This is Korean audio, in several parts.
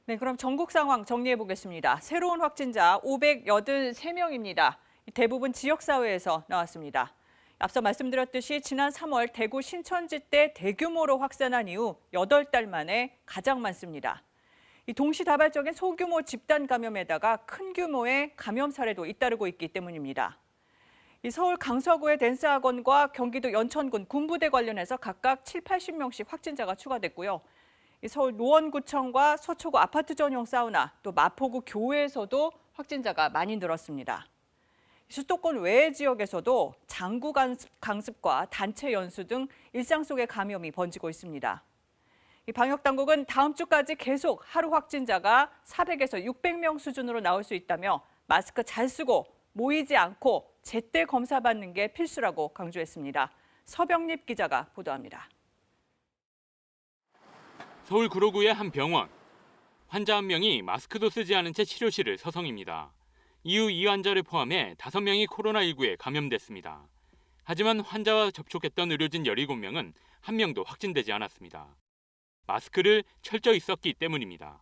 네, 그럼 전국 상황 정리해 보겠습니다. 새로운 확진자 583명입니다. 대부분 지역사회에서 나왔습니다. 앞서 말씀드렸듯이 지난 3월 대구 신천지 때 대규모로 확산한 이후 8달 만에 가장 많습니다. 이 동시다발적인 소규모 집단 감염에다가 큰 규모의 감염 사례도 잇따르고 있기 때문입니다. 이 서울 강서구의 댄스학원과 경기도 연천군 군부대 관련해서 각각 7, 80명씩 확진자가 추가됐고요. 서울 노원구청과 서초구 아파트 전용 사우나, 또 마포구 교외에서도 확진자가 많이 늘었습니다. 수도권 외의 지역에서도 장구 강습과 단체 연수 등 일상 속의 감염이 번지고 있습니다. 방역당국은 다음 주까지 계속 하루 확진자가 400에서 600명 수준으로 나올 수 있다며 마스크 잘 쓰고 모이지 않고 제때 검사받는 게 필수라고 강조했습니다. 서병립 기자가 보도합니다. 서울 구로구의 한 병원. 환자 1명이 마스크도 쓰지 않은 채 치료실을 서성입니다. 이후 이 환자를 포함해 5명이 코로나19에 감염됐습니다. 하지만 환자와 접촉했던 의료진 17명은 1명도 확진되지 않았습니다. 마스크를 철저히 썼기 때문입니다.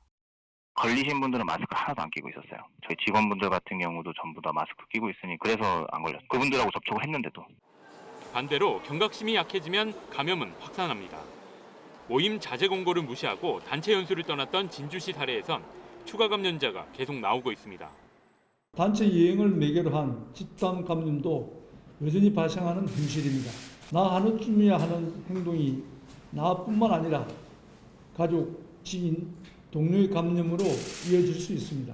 걸리신 분들은 마스크 하나도 안 끼고 있었어요. 저희 직원분들 같은 경우도 전부 다 마스크 끼고 있으니 그래서 안 걸렸어요. 그분들하고 접촉을 했는데도. 반대로 경각심이 약해지면 감염은 확산합니다. 모임 자제 공고를 무시하고 단체 연수를 떠났던 진주시 사례에선 추가 감염자가 계속 나오고 있습니다. 단체 여행을 매개로 한 집단 감염도 여전히 발생하는 현실입니다. 나 하나쯤이야 하는 행동이 나뿐만 아니라 가족, 지인, 동료의 감염으로 이어질 수 있습니다.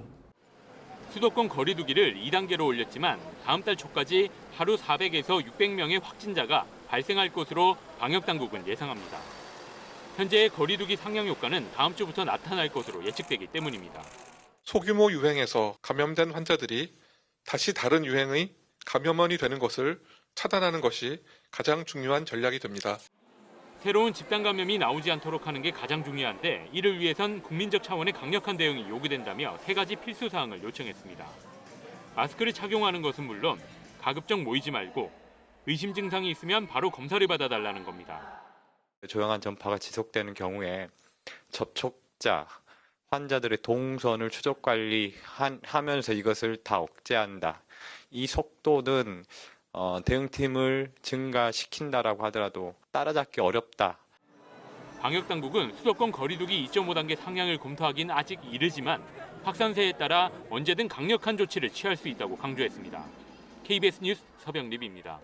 수도권 거리두기를 2단계로 올렸지만 다음 달 초까지 하루 400에서 600명의 확진자가 발생할 것으로 방역당국은 예상합니다. 현재의 거리두기 상향 효과는 다음 주부터 나타날 것으로 예측되기 때문입니다. 소규모 유행에서 감염된 환자들이 다시 다른 유행의 감염원이 되는 것을 차단하는 것이 가장 중요한 전략이 됩니다. 새로운 집단 감염이 나오지 않도록 하는 게 가장 중요한데 이를 위해선 국민적 차원의 강력한 대응이 요구된다며 3가지 필수 사항을 요청했습니다. 마스크를 착용하는 것은 물론 가급적 모이지 말고 의심 증상이 있으면 바로 검사를 받아달라는 겁니다. 조용한 전파가 지속되는 경우에 접촉자, 환자들의 동선을 추적 관리하면서 이것을 다 억제한다. 이 속도는 대응팀을 증가시킨다라고 하더라도 따라잡기 어렵다. 방역당국은 수도권 거리두기 2.5단계 상향을 검토하긴 아직 이르지만 확산세에 따라 언제든 강력한 조치를 취할 수 있다고 강조했습니다. KBS 뉴스 서병립입니다.